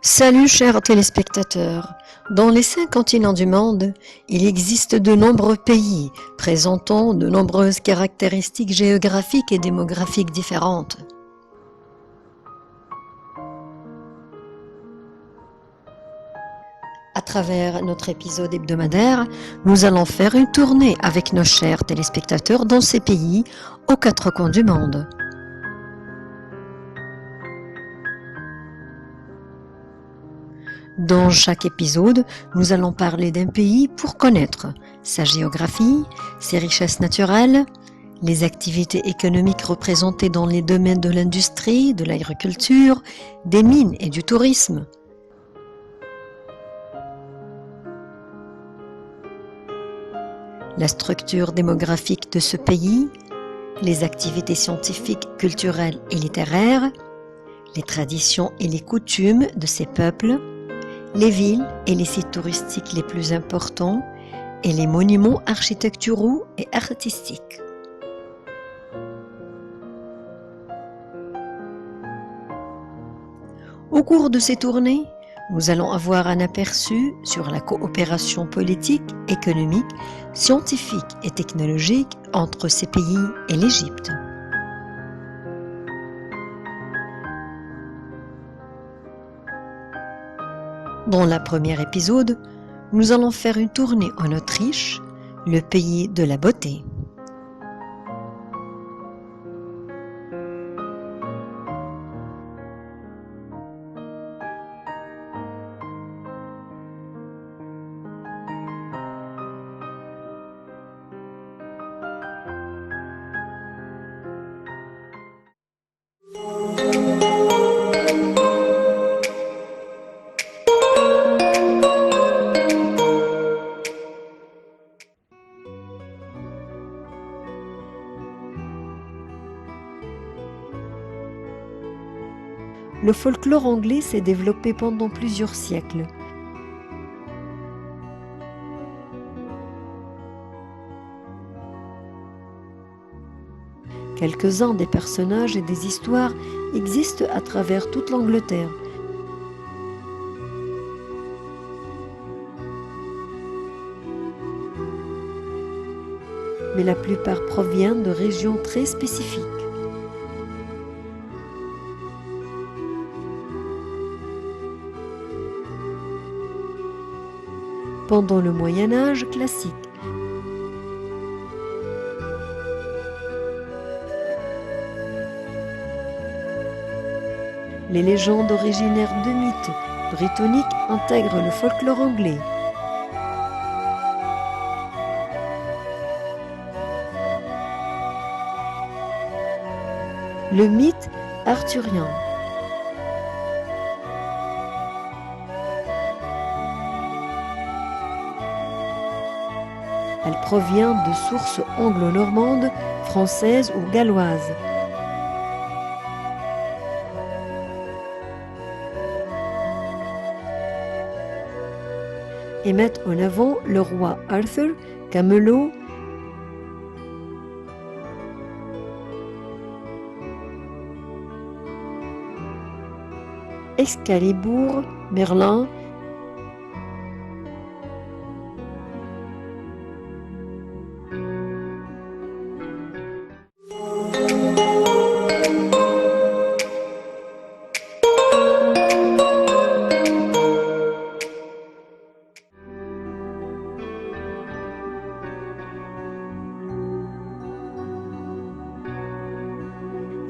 Salut chers téléspectateurs, dans les 5 continents du monde, il existe de nombreux pays présentant de nombreuses caractéristiques géographiques et démographiques différentes. À travers notre épisode hebdomadaire, nous allons faire une tournée avec nos chers téléspectateurs dans ces pays aux 4 coins du monde. Dans chaque épisode, nous allons parler d'un pays pour connaître sa géographie, ses richesses naturelles, les activités économiques représentées dans les domaines de l'industrie, de l'agriculture, des mines et du tourisme. La structure démographique de ce pays, les activités scientifiques, culturelles et littéraires, les traditions et les coutumes de ces peuples, les villes et les sites touristiques les plus importants et les monuments architecturaux et artistiques. Au cours de ces tournées, nous allons avoir un aperçu sur la coopération politique, économique, scientifique et technologique entre ces pays et l'Égypte. Dans le premier épisode, nous allons faire une tournée en Autriche, le pays de la beauté. Le folklore anglais s'est développé pendant plusieurs siècles. Quelques-uns des personnages et des histoires existent à travers toute l'Angleterre. Mais la plupart proviennent de régions très spécifiques. Pendant le Moyen Âge classique, les légendes originaires de mythes britanniques intègrent le folklore anglais. Le mythe arthurien. Elle provient de sources anglo-normandes, françaises ou galloises. Et mettent en avant le roi Arthur, Camelot, Excalibur, Merlin,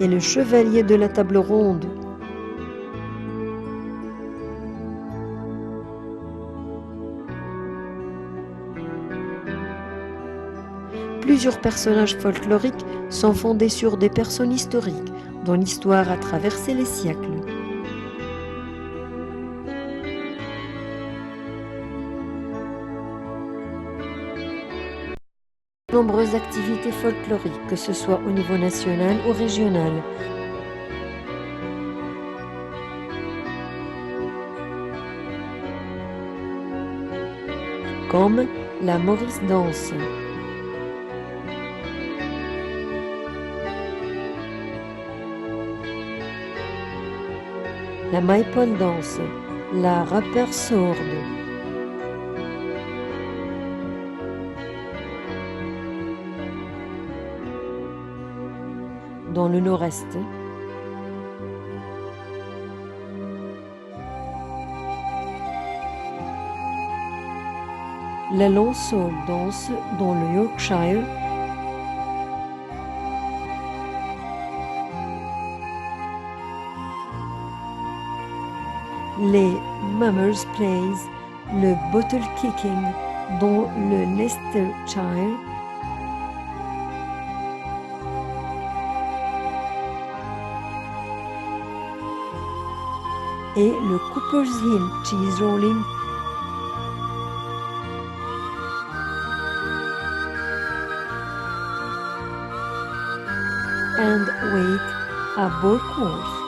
et le chevalier de la table ronde. Plusieurs personnages folkloriques sont fondés sur des personnes historiques dont l'histoire a traversé les siècles. De nombreuses activités folkloriques, que ce soit au niveau national ou régional. Comme la Maurice Danse, la Maypole Danse, la Rapper Sourde, dans le nord-est, la Lansole Danse dans le Yorkshire, les Mummers Plays, le Bottle Kicking dans le Leicestershire, et le Cooper's Hill Cheese Rolling and Wake à Borkworth.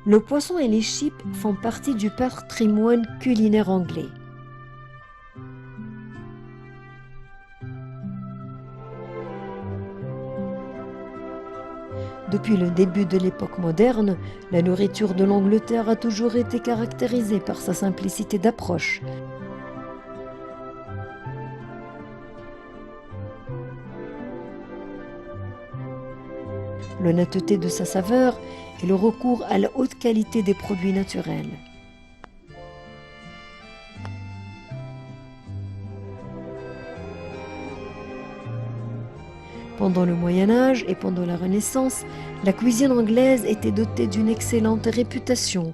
Le poisson et les chips font partie du patrimoine culinaire anglais. Depuis le début de l'époque moderne, la nourriture de l'Angleterre a toujours été caractérisée par sa simplicité d'approche. L'honnêteté de sa saveur et le recours à la haute qualité des produits naturels. Pendant le Moyen Âge et pendant la Renaissance, la cuisine anglaise était dotée d'une excellente réputation.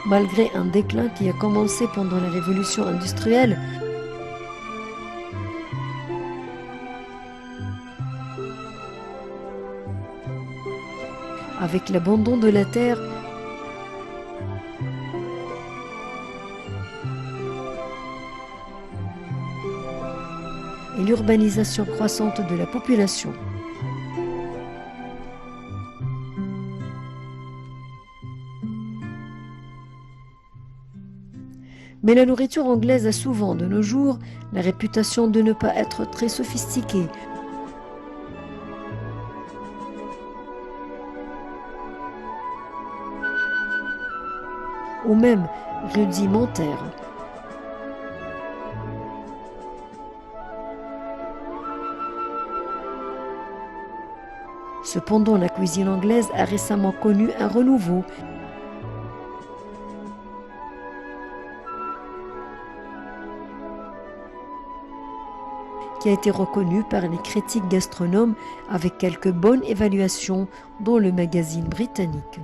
Malgré un déclin qui a commencé pendant la Révolution industrielle, avec l'abandon de la terre et l'urbanisation croissante de la population. Mais la nourriture anglaise a souvent, de nos jours, la réputation de ne pas être très sophistiquée, ou même rudimentaire. Cependant, la cuisine anglaise a récemment connu un renouveau. Qui a été reconnu par les critiques gastronomes avec quelques bonnes évaluations dans le magazine britannique.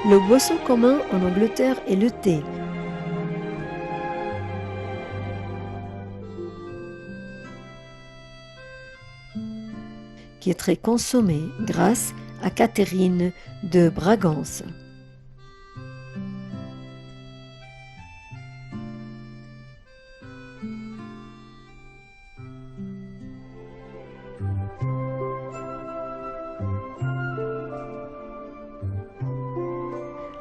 Le boisson commun en Angleterre est le thé. Qui est très consommé grâce à Catherine de Bragance.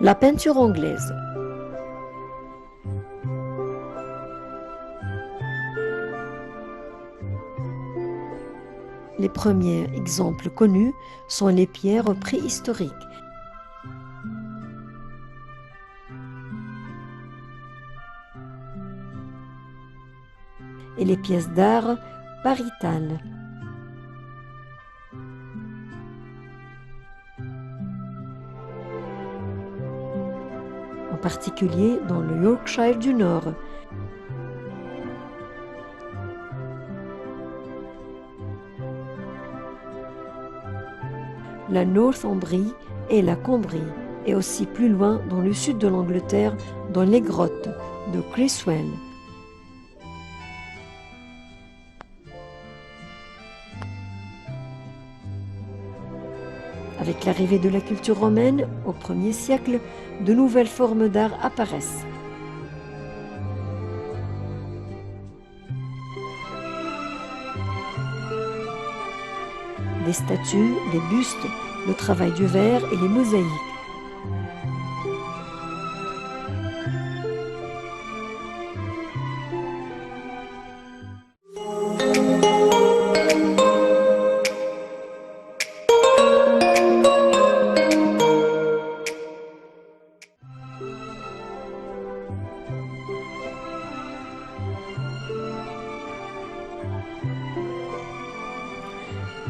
La peinture anglaise. Les premiers exemples connus sont les pierres préhistoriques. Et les pièces d'art pariétales. En particulier dans le Yorkshire du Nord. La Northumbrie et la Cumbrie, et aussi plus loin dans le sud de l'Angleterre, dans les grottes de Creswell. Avec l'arrivée de la culture romaine, au 1er siècle, de nouvelles formes d'art apparaissent. Des statues, des bustes, le travail du verre et les mosaïques.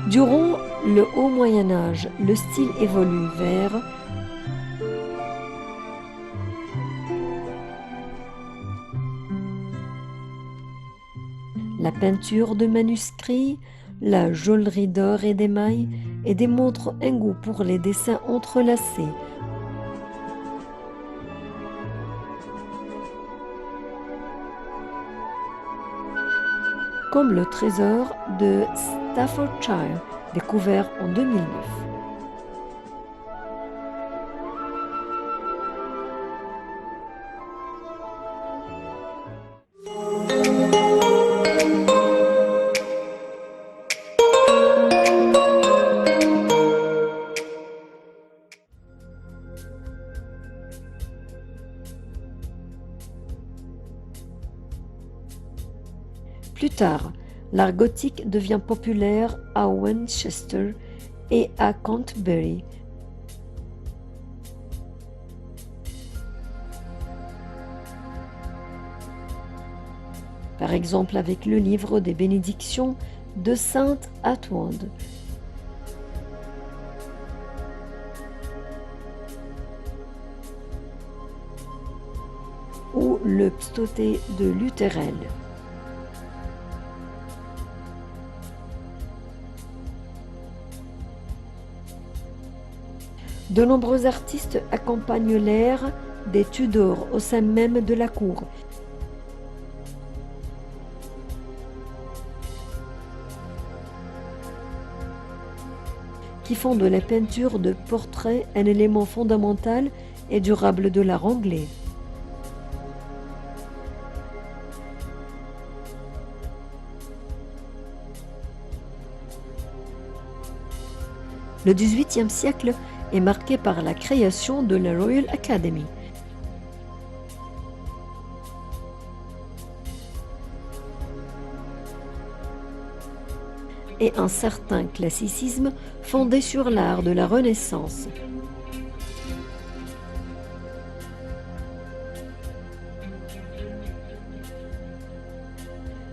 Durant le Haut Moyen Âge, le style évolue vers la peinture de manuscrits, la joaillerie d'or et d'émail, et démontre un goût pour les dessins entrelacés. Comme le trésor de Staffordshire, découvert en 2009. Plus tard, l'art gothique devient populaire à Winchester et à Canterbury. Par exemple avec le livre des bénédictions de Sainte Atwande. Ou le pstoté de Lutherel. De nombreux artistes accompagnent l'ère des Tudors au sein même de la cour. Qui font de la peinture de portrait un élément fondamental et durable de l'art anglais. Le XVIIIe siècle est marqué par la création de la Royal Academy. Et un certain classicisme fondé sur l'art de la Renaissance.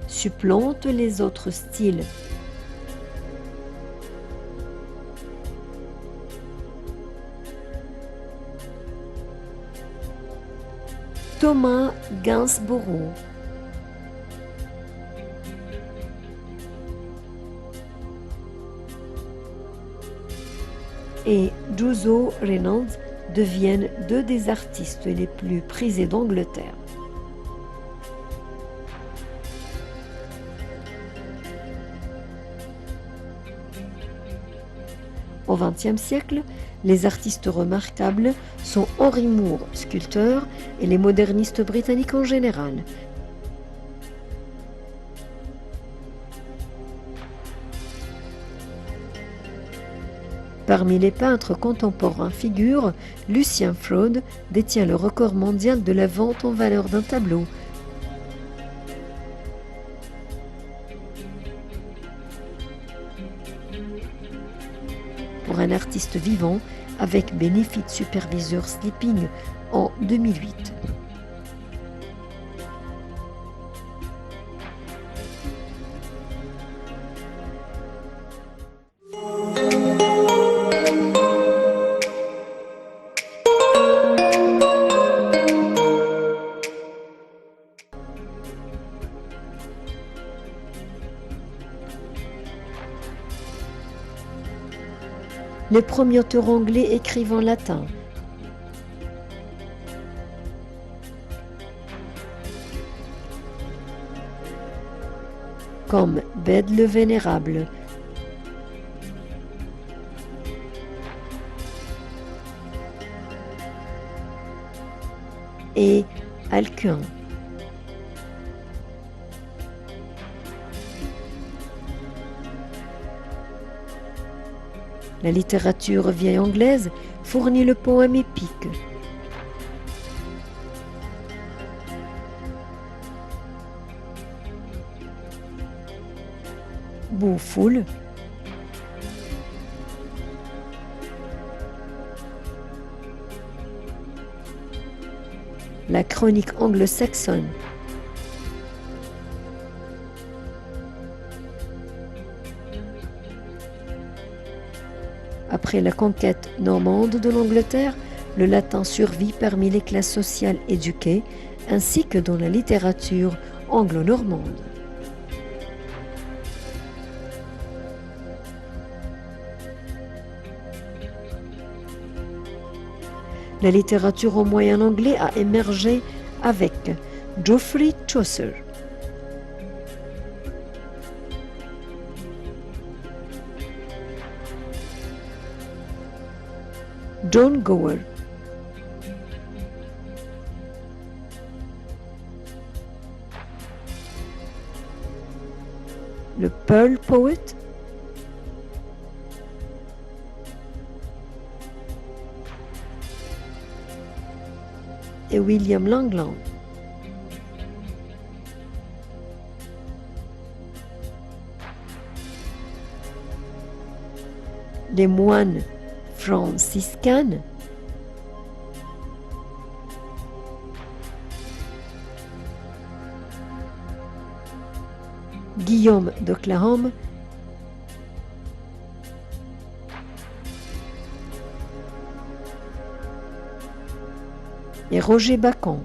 Supplante les autres styles. Thomas Gainsborough. Et Juzo Reynolds deviennent deux des artistes les plus prisés d'Angleterre. Au XXe siècle, les artistes remarquables sont Henry Moore, sculpteur, et les modernistes britanniques en général. Parmi les peintres contemporains figure Lucien Freud, détient le record mondial de la vente en valeur d'un tableau. Pour un artiste vivant, avec Benefit Supervisor Sleeping en 2008. Les premiers auteurs anglais écrivent en latin. Comme Bède le Vénérable, et Alcuin. La littérature vieille anglaise fournit le poème épique. Beowulf, la chronique anglo-saxonne, après la conquête normande de l'Angleterre, le latin survit parmi les classes sociales éduquées, ainsi que dans la littérature anglo-normande. La littérature au moyen anglais a émergé avec Geoffrey Chaucer, John Gower, le Pearl Poet, et William Langland. Les moines franciscains, Guillaume d'Oklahome, et Roger Bacon.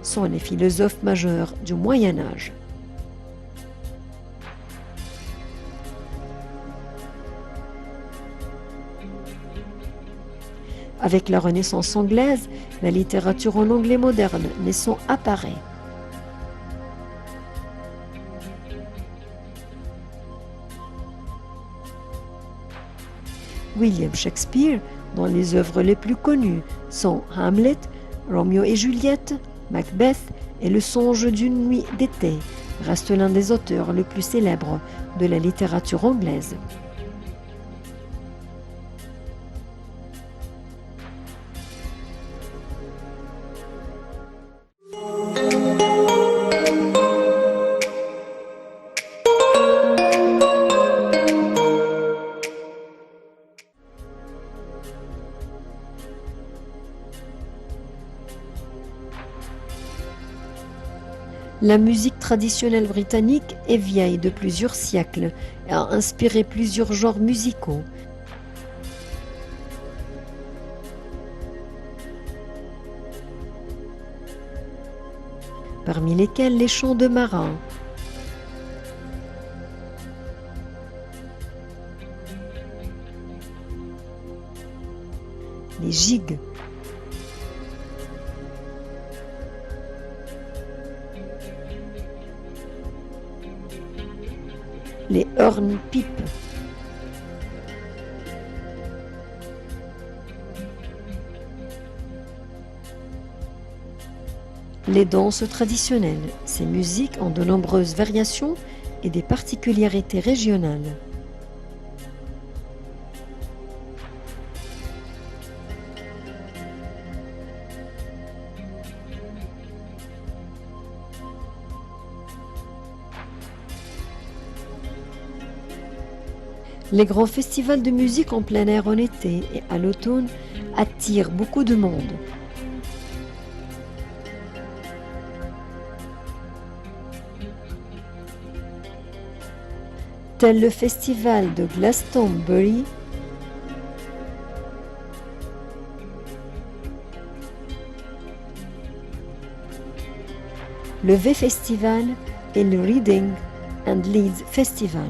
Sont les philosophes majeurs du Moyen Âge. Avec la Renaissance anglaise, la littérature en anglais moderne naissant apparaît. William Shakespeare, dont les œuvres les plus connues sont Hamlet, Roméo et Juliette, Macbeth et Le songe d'une nuit d'été, reste l'un des auteurs les plus célèbres de la littérature anglaise. La musique traditionnelle britannique est vieille de plusieurs siècles et a inspiré plusieurs genres musicaux. Parmi lesquels les chants de marins, les gigues, les hornpipes, les danses traditionnelles. Ces musiques ont de nombreuses variations et des particularités régionales. Les grands festivals de musique en plein air en été et à l'automne attirent beaucoup de monde. Tel le festival de Glastonbury, le V-Festival et le Reading and Leeds Festival.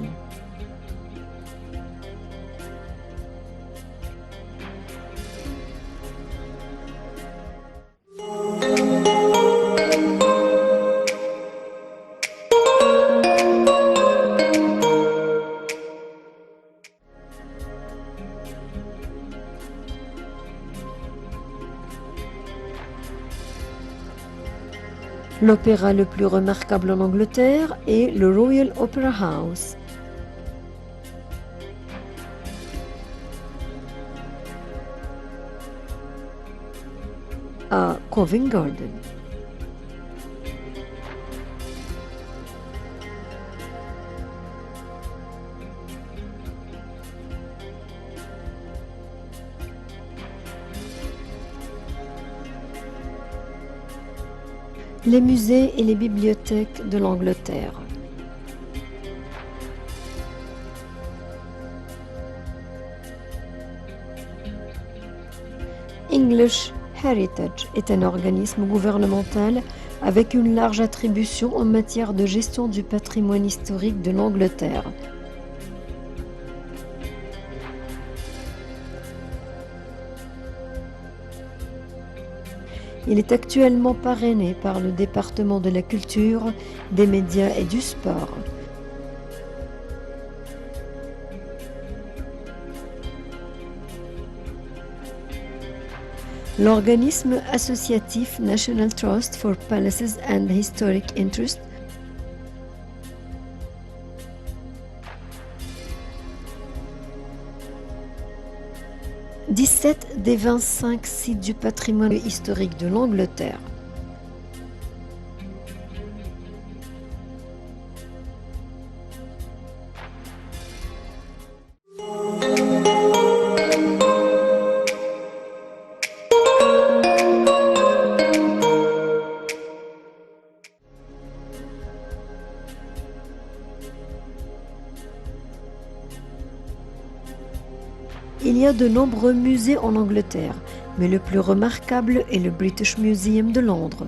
L'opéra le plus remarquable en Angleterre est le Royal Opera House. À Covent Garden. Les musées et les bibliothèques de l'Angleterre. English Heritage est un organisme gouvernemental avec une large attribution en matière de gestion du patrimoine historique de l'Angleterre. Il est actuellement parrainé par le département de la culture, des médias et du sport. L'organisme associatif National Trust for Palaces and Historic Interest « 17 des 25 sites du patrimoine historique de l'Angleterre. Il y a de nombreux musées en Angleterre, mais le plus remarquable est le British Museum de Londres.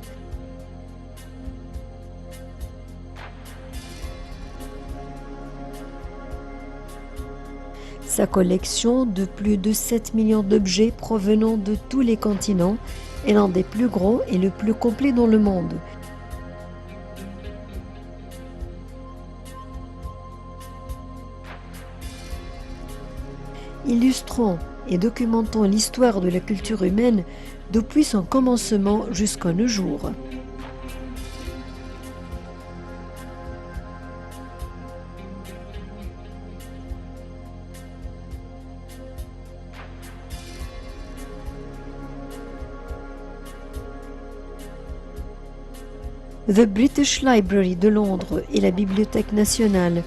Sa collection de plus de 7 millions d'objets provenant de tous les continents est l'un des plus gros et le plus complet dans le monde. Illustrant et documentant l'histoire de la culture humaine depuis son commencement jusqu'à nos jours. The British Library de Londres et la Bibliothèque nationale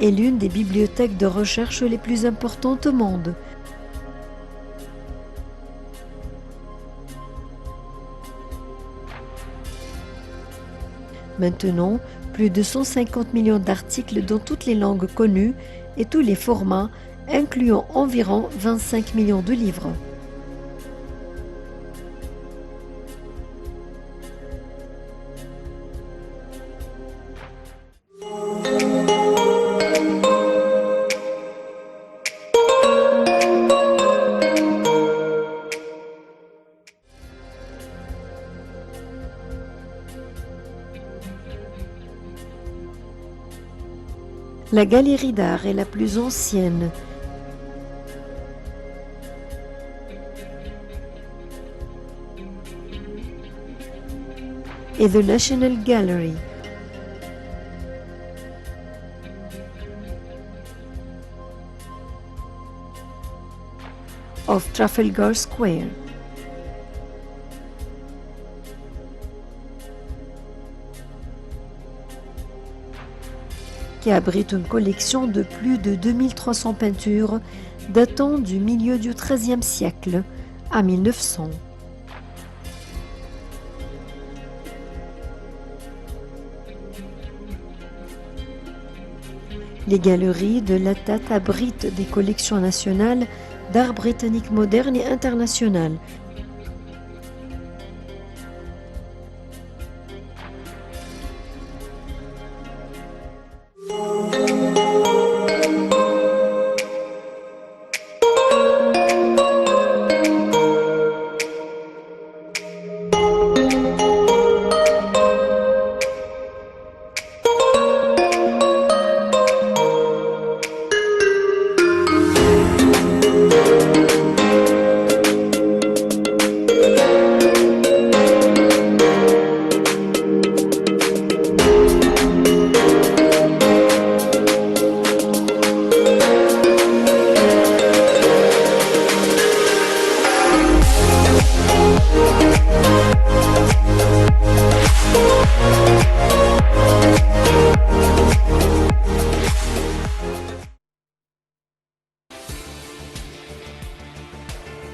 est l'une des bibliothèques de recherche les plus importantes au monde. Maintenant, plus de 150 millions d'articles dans toutes les langues connues et tous les formats, incluant environ 25 millions de livres. La galerie d'art est la plus ancienne et the National Gallery. Of Trafalgar Square. Qui abrite une collection de plus de 2300 peintures datant du milieu du XIIIe siècle à 1900. Les galeries de la Tate abritent des collections nationales d'art britannique moderne et international,